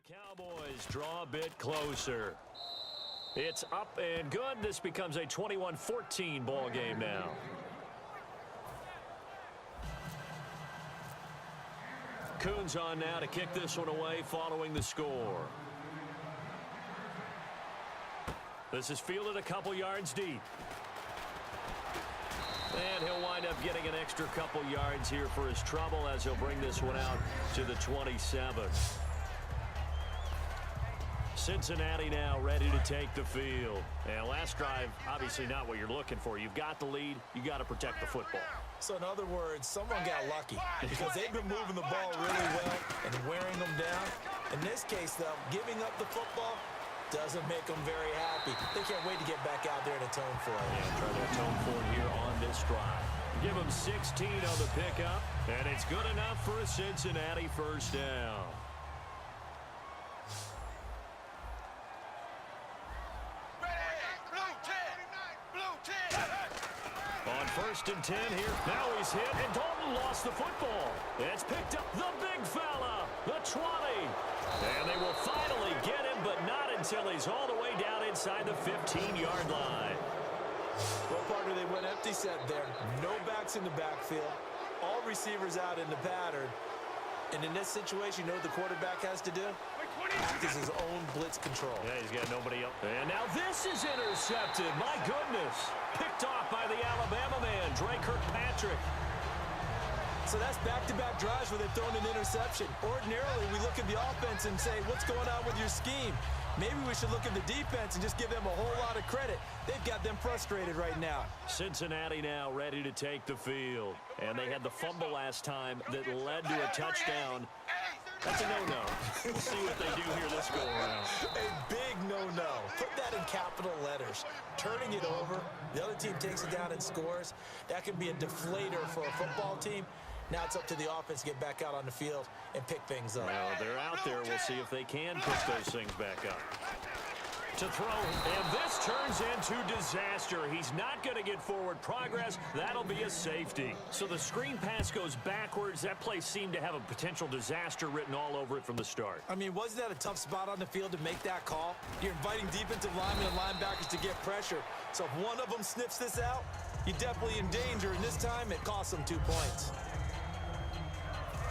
Cowboys draw a bit closer. It's up and good. This becomes a 21-14 ball game now. Coons on now to kick this one away following the score. This is fielded a couple yards deep. And he'll wind up getting an extra couple yards here for his trouble as he'll bring this one out to the 27. Cincinnati now ready to take the field. And last drive, obviously not what you're looking for. You've got the lead. You got to protect the football. So in other words, someone got lucky because they've been moving the ball really well and wearing them down. In this case, though, giving up the football doesn't make them very happy. They can't wait to get back out there and atone for it. Yeah, try to atone for it here on this drive. Give them 16 on the pickup, and it's good enough for a Cincinnati first down. On 1st and 10 here. Now he's hit, and Dalton lost the football. It's picked up the big fella, the 20. And they will finally get him, but not until he's all the way down inside the 15-yard line. Well, partner, they went empty set there. No backs in the backfield. All receivers out in the pattern. And in this situation, you know what the quarterback has to do? Act as his own blitz control. Yeah, he's got nobody else. And now this is intercepted. My goodness. Picked off by the Alabama man, Dre Kirkpatrick. So that's back-to-back drives where they've thrown an interception. Ordinarily, we look at the offense and say, what's going on with your scheme? Maybe we should look at the defense and just give them a whole lot of credit. They've got them frustrated right now. Cincinnati now ready to take the field. And they had the fumble last time that led to a touchdown. That's a no-no. We'll see what they do here this go-around. A big no-no. Put that in capital letters. Turning it over, the other team takes it down and scores. That can be a deflator for a football team. Now it's up to the offense to get back out on the field and pick things up. Well, they're out there. We'll see if they can pick those things back up. To throw, and this turns into disaster. He's not going to get forward progress. That'll be a safety. So the screen pass goes backwards. That play seemed to have a potential disaster written all over it from the start. I mean, wasn't that a tough spot on the field to make that call? You're inviting defensive linemen and linebackers to get pressure. So if one of them sniffs this out, you're definitely in danger. And this time, it costs them 2 points.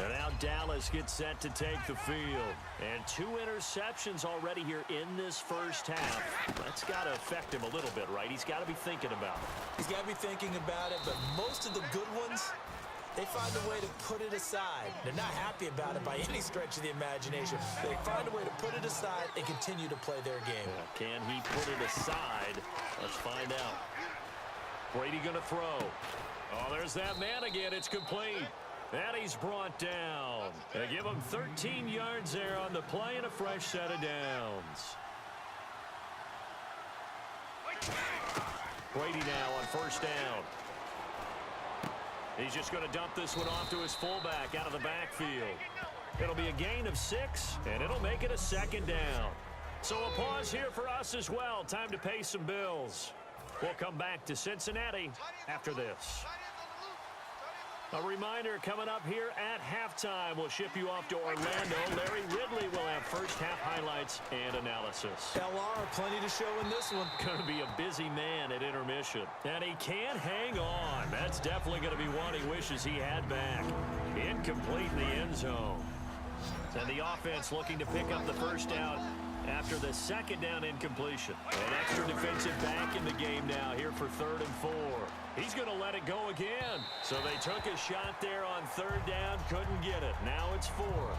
And now Dallas gets set to take the field. And 2 interceptions already here in this first half. That's got to affect him a little bit, right? He's got to be thinking about it. He's got to be thinking about it, but most of the good ones, they find a way to put it aside. They're not happy about it by any stretch of the imagination. They find a way to put it aside and continue to play their game. Can he put it aside? Let's find out. Brady going to throw. Oh, there's that man again. It's complete. And he's brought down. They give him 13 yards there on the play and a fresh set of downs. Brady now on 1st down. He's just going to dump this one off to his fullback out of the backfield. It'll be a gain of 6, and it'll make it a 2nd down. So a pause here for us as well. Time to pay some bills. We'll come back to Cincinnati after this. A reminder coming up here at halftime. We'll ship you off to Orlando. Larry Ridley will have first half highlights and analysis. LR, plenty to show in this one. Going to be a busy man at intermission. And he can't hang on. That's definitely going to be one he wishes he had back. Incomplete in the end zone. And the offense looking to pick up the first down after the 2nd down incompletion. An extra defensive back in the game now here for 3rd and 4. He's going to let it go again. So they took a shot there on 3rd down, couldn't get it. Now it's 4th.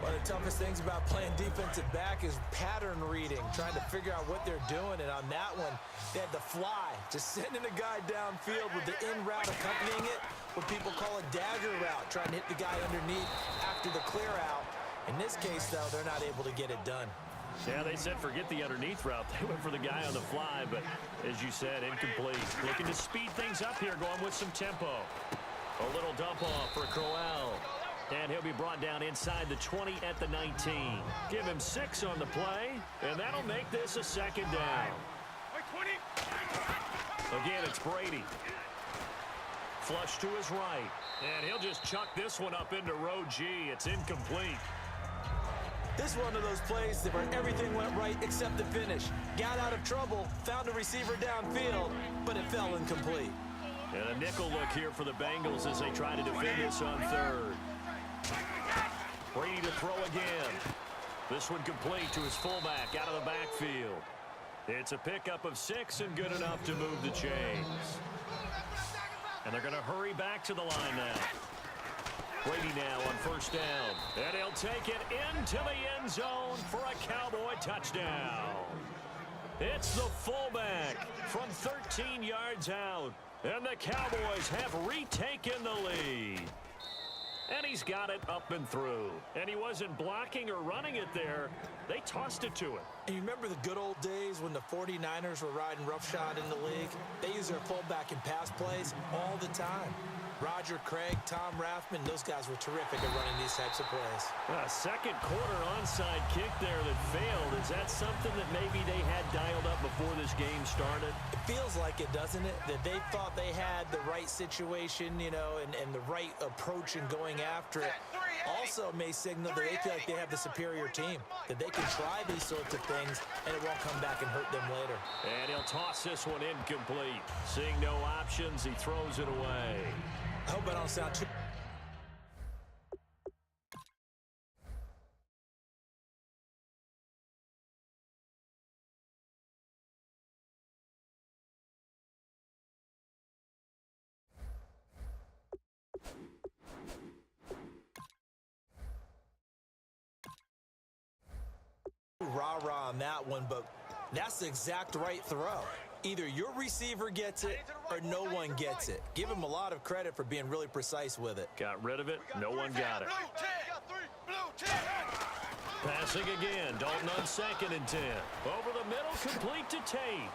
One of the toughest things about playing defensive back is pattern reading, trying to figure out what they're doing. And on that one, they had the fly, just sending a guy downfield with the in route accompanying it, what people call a dagger route, trying to hit the guy underneath after the clear out. In this case, though, they're not able to get it done. Yeah, they said forget the underneath route. They went for the guy on the fly, but as you said, incomplete. Looking to speed things up here, going with some tempo. A little dump off for Crowell. And he'll be brought down inside the 20 at the 19. Give him 6 on the play, and that'll make this a 2nd down. Again, it's Brady. Flush to his right. And he'll just chuck this one up into row G. It's incomplete. This is one of those plays where everything went right except the finish. Got out of trouble, found a receiver downfield, but it fell incomplete. And a nickel look here for the Bengals as they try to defend this on third. Brady to throw again. This one complete to his fullback out of the backfield. It's a pickup of 6 and good enough to move the chains. And they're going to hurry back to the line now. Brady now on first down. And he'll take it into the end zone for a Cowboy touchdown. It's the fullback from 13 yards out. And the Cowboys have retaken the lead. And he's got it up and through. And he wasn't blocking or running it there. They tossed it to him. And you remember the good old days when the 49ers were riding roughshod in the league? They use their fullback in pass plays all the time. Roger Craig, Tom Rathman, those guys were terrific at running these types of plays. A second quarter onside kick there that failed. Is that something that maybe they had dialed up before this game started? It feels like it, doesn't it? That they thought they had the right situation, you know, and the right approach in going after it. Also may signal that they feel like they have the superior team, that they can try these sorts of things, and it won't come back and hurt them later. And he'll toss this one incomplete. Seeing no options, he throws it away. I hope I don't sound too... rah-rah on that one, but that's the exact right throw. Either your receiver gets it or no one gets it. Give him a lot of credit for being really precise with it. Got rid of it. No one got it. Passing again. Dalton on 2nd and 10. Over the middle, complete to Tate.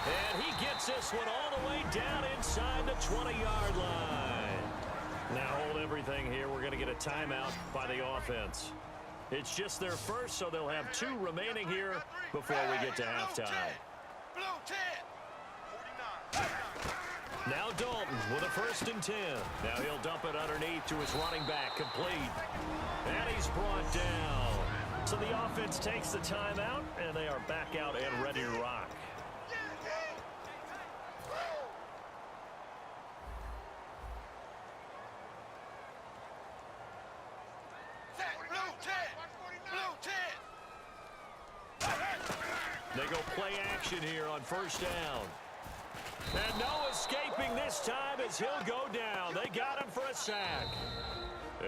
And he gets this one all the way down inside the 20-yard line. Now hold everything here. We're going to get a timeout by the offense. It's just their first, so they'll have 2 remaining here before we get to halftime. Now Dalton with a 1st and 10. Now he'll dump it underneath to his running back, complete. And he's brought down. So the offense takes the timeout, and they are back out and ready to rock. They go play action here on first down. And no escaping this time as he'll go down. They got him for a sack.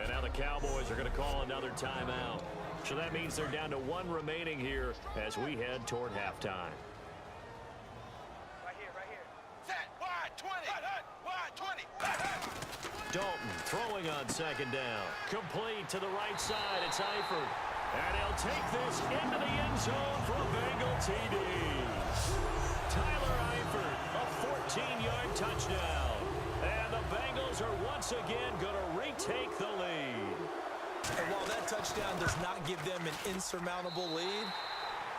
And now the Cowboys are going to call another timeout. So that means they're down to 1 remaining here as we head toward halftime. Right here. Set, wide 20. Wide 20. Dalton throwing on 2nd down. Complete to the right side. It's Eifert. And he'll take this into the end zone for a Bengal TD. Tyler Eifert, a 14-yard touchdown. And the Bengals are once again going to retake the lead. And while that touchdown does not give them an insurmountable lead,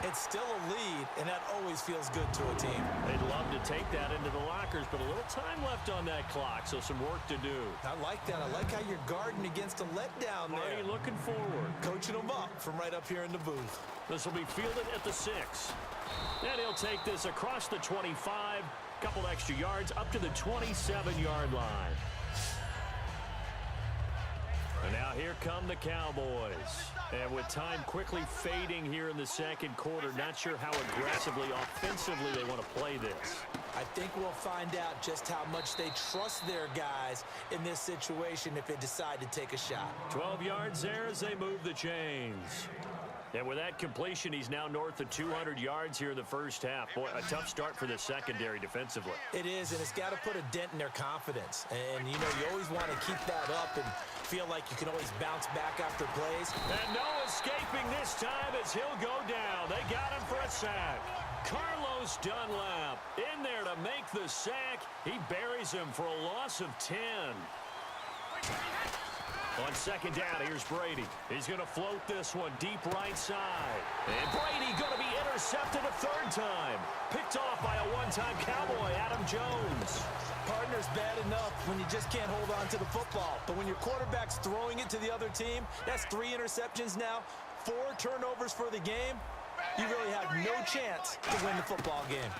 it's still a lead, and that always feels good to a team. They'd love to take that into the lockers, but a little time left on that clock, so some work to do. I like that. I like how you're guarding against a letdown there. Already looking forward. Coaching them up from right up here in the booth. This will be fielded at the 6. And he'll take this across the 25, couple extra yards up to the 27-yard line. And now here come the Cowboys. And with time quickly fading here in the second quarter, not sure how aggressively, offensively they want to play this. I think we'll find out just how much they trust their guys in this situation if they decide to take a shot. 12 yards there as they move the chains. And with that completion, he's now north of 200 yards here in the first half. Boy, a tough start for the secondary defensively. It is, and it's got to put a dent in their confidence. And, you know, you always want to keep that up and feel like you can always bounce back after plays. And no escaping this time as he'll go down. They got him for a sack. Carlos Dunlap in there to make the sack. He buries him for a loss of 10. On second down, here's Brady. He's going to float this one deep right side. And Brady going to be intercepted a third time. Picked off by a one-time Cowboy, Adam Jones. Partner's bad enough when you just can't hold on to the football. But when your quarterback's throwing it to the other team, that's 3 interceptions now, 4 turnovers for the game. You really have no chance to win the football game.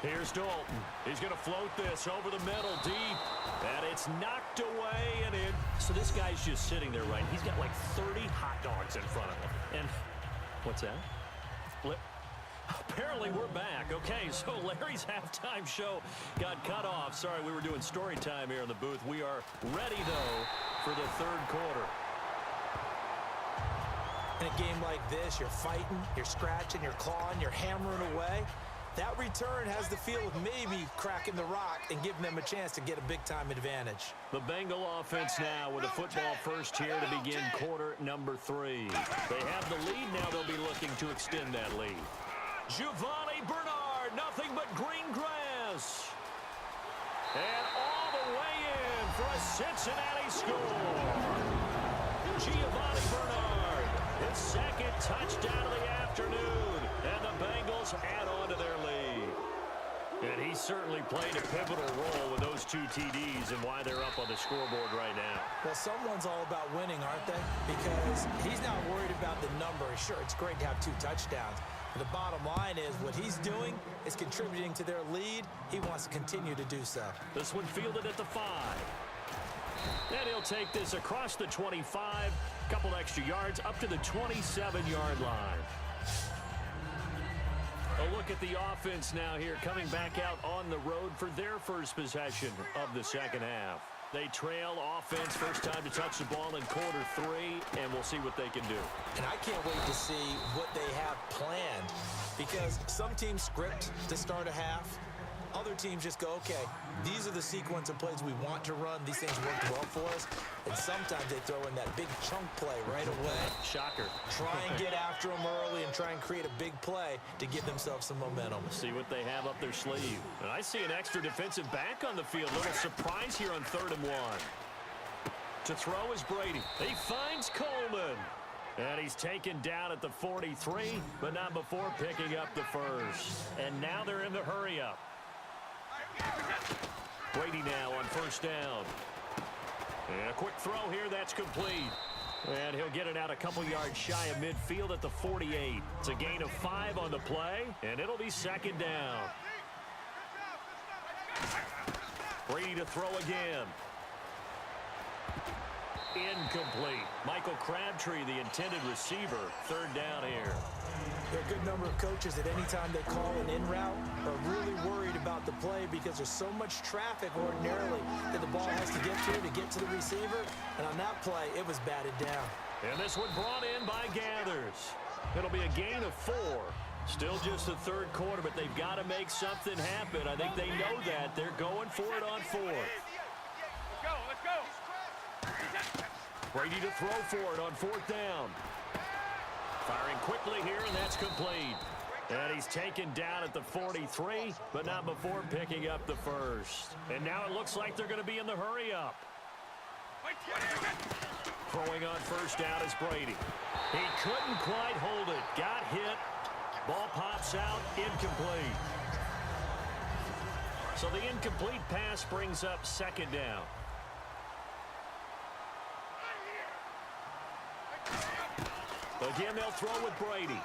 Here's Dalton. He's going to float this over the middle deep. And it's knocked away and in. So this guy's just sitting there, right? He's got like 30 hot dogs in front of him. And what's that? Apparently we're back. Okay, so Larry's halftime show got cut off. Sorry, we were doing story time here in the booth. We are ready, though, for the third quarter. In a game like this, you're fighting, you're scratching, you're clawing, you're hammering away. That return has the feel of maybe cracking the rock and giving them a chance to get a big-time advantage. The Bengal offense now with a football first here to begin quarter number 3. They have the lead. Now they'll be looking to extend that lead. Giovanni Bernard, nothing but green grass. And all the way in for a Cincinnati score. Giovanni Bernard, his second touchdown of the afternoon. And the Bengals add on to their lead. And he certainly played a pivotal role with those 2 TDs and why they're up on the scoreboard right now. Well, someone's all about winning, aren't they? Because he's not worried about the number. Sure, it's great to have 2 touchdowns. But the bottom line is what he's doing is contributing to their lead. He wants to continue to do so. This one fielded at the 5. And he'll take this across the 25. Couple extra yards up to the 27-yard line. A look at the offense now here, coming back out on the road for their first possession of the second half. They trail offense, first time to touch the ball in quarter 3, and we'll see what they can do. And I can't wait to see what they have planned, because some teams script to start a half. Other teams just go, okay, these are the sequence of plays we want to run. These things work well for us. And sometimes they throw in that big chunk play right away. Shocker. Try and get after them early and try and create a big play to give themselves some momentum. See what they have up their sleeve. And I see an extra defensive back on the field. Little surprise here on 3rd and 1. To throw is Brady. He finds Coleman. And he's taken down at the 43, but not before picking up the first. And now they're in the hurry-up. Brady now on first down. And a quick throw here, that's complete. And he'll get it out a couple yards shy of midfield at the 48. It's a gain of 5 on the play, and it'll be second down. Brady to throw again. Incomplete. Michael Crabtree, the intended receiver. 3rd down here. There are a good number of coaches that any time they call an in route are really worried about the play because there's so much traffic ordinarily that the ball has to get to the receiver. And on that play, it was batted down. And this one brought in by Gathers. It'll be a gain of 4. Still just the 3rd quarter, but they've got to make something happen. I think they know that. They're going for it on 4th. Let's go. Brady to throw for it on 4th down. Firing quickly here, and that's complete. And he's taken down at the 43, but not before picking up the first. And now it looks like they're going to be in the hurry-up. Throwing on first down is Brady. He couldn't quite hold it. Got hit. Ball pops out. Incomplete. So the incomplete pass brings up second down. Again, they'll throw with Brady.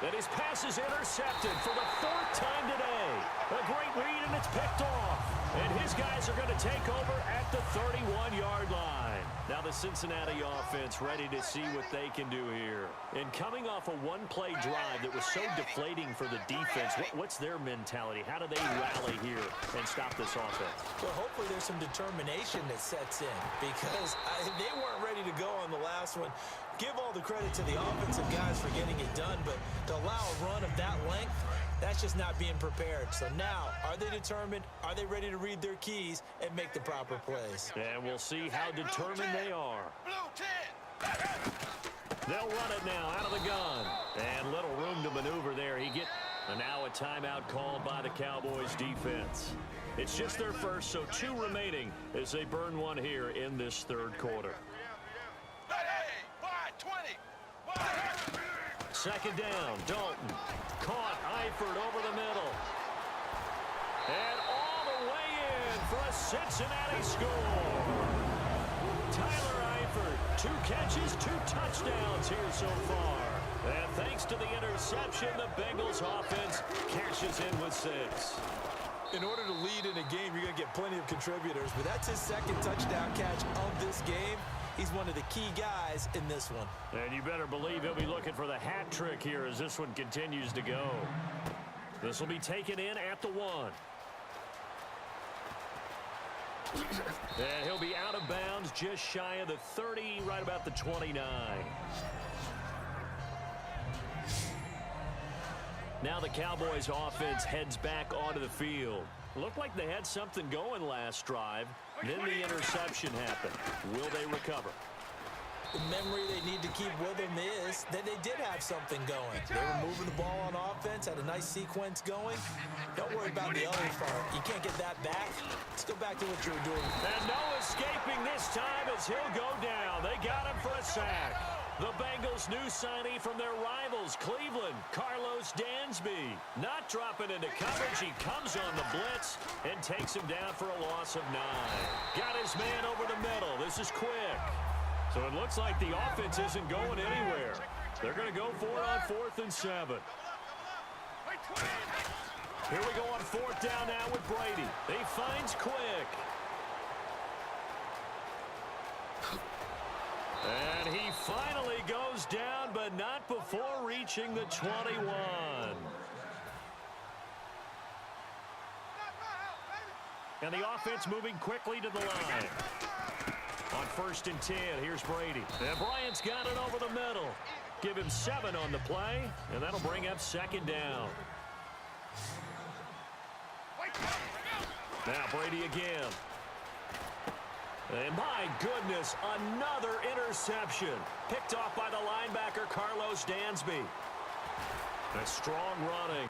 And his pass is intercepted for the 4th time today. A great read, and it's picked off. And his guys are going to take over at the 31-yard line. Now the Cincinnati offense ready to see what they can do here. And coming off a one-play drive that was so deflating for the defense, what's their mentality? How do they rally here and stop this offense? Well, hopefully there's some determination that sets in because they weren't ready to go on the last one. Give all the credit to the offensive guys for getting it done, but to allow a run of that length, that's just not being prepared. So now, are they determined? Are they ready to read their keys and make the proper plays? And we'll see how determined they are. Blue 10. They'll run it now out of the gun. And little room to maneuver there. And now a timeout called by the Cowboys defense. It's just their first, so 2 remaining as they burn one here in this third quarter. Hey, wide, 20. Wide. Second down, Dalton. Caught Eifert over the middle. And all the way in for a Cincinnati score. Tyler Eifert, 2 catches, 2 touchdowns here so far. And thanks to the interception, the Bengals offense cashes in with 6. In order to lead in a game, you're going to get plenty of contributors, but that's his second touchdown catch of this game. He's one of the key guys in this one. And you better believe he'll be looking for the hat trick here as this one continues to go. This will be taken in at the 1. And he'll be out of bounds just shy of the 30, right about the 29. Now the Cowboys offense heads back onto the field. Looked like they had something going last drive. Then the interception happened. Will they recover? The memory they need to keep with them is that they did have something going. They were moving the ball on offense, had a nice sequence going. Don't worry about the other part. You can't get that back. Let's go back to what you were doing. And no escaping this time as he'll go down. They got him for a sack. The Bengals' new signee from their rivals, Cleveland, Carlos Dansby. Not dropping into coverage. He comes on the blitz and takes him down for a loss of 9. Got his man over the middle. This is quick. So it looks like the offense isn't going anywhere. They're going to go for it on 4th and 7. Here we go on 4th down now with Brady. He finds Quick. And he finally goes down, but not before reaching the 21. And the offense moving quickly to the line. On 1st and 10, here's Brady. And Bryant's got it over the middle. Give him 7 on the play, and that'll bring up 2nd down. Now Brady again. And my goodness, another interception. Picked off by the linebacker, Carlos Dansby. A strong running.